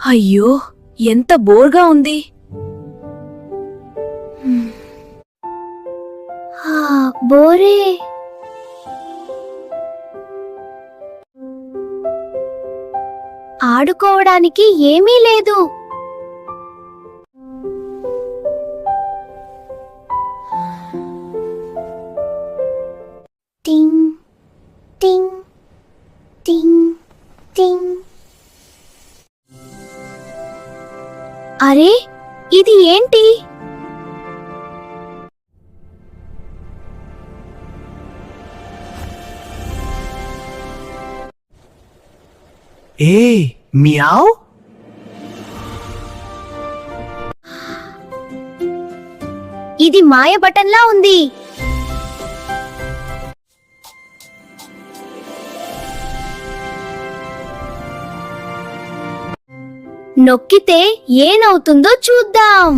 అయ్యో ఎంత బోర్గా ఉంది. బోరే. ఆడుకోవడానికి ఏమీ లేదు. టింగ్ టింగ్ టింగ్ టింగ్. అరే ఇది ఏంటి? ఏ మియావ్. ఇది మాయ బటన్లా ఉంది. నొక్కితే ఏనవుతుందో చూద్దాం.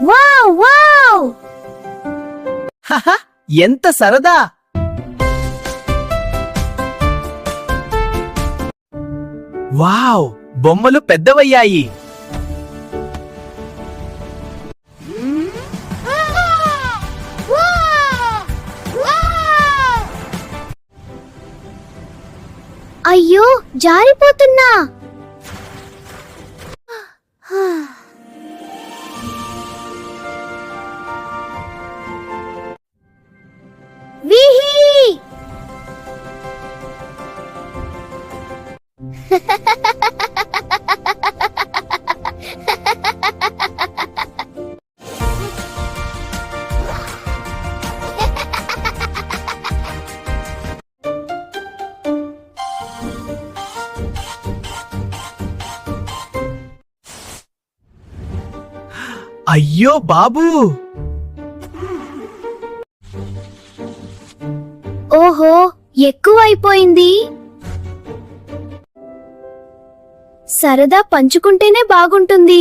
Wow wow. హహ, ఎంత సరదా. వావ్, బొమ్మలు పెద్దవయ్యాయి. అయ్యో జారిపోతున్నా. విహి. అయ్యో బాబూ. ఓహో ఎక్కువైపోయింది. సరదా పంచుకుంటేనే బాగుంటుంది.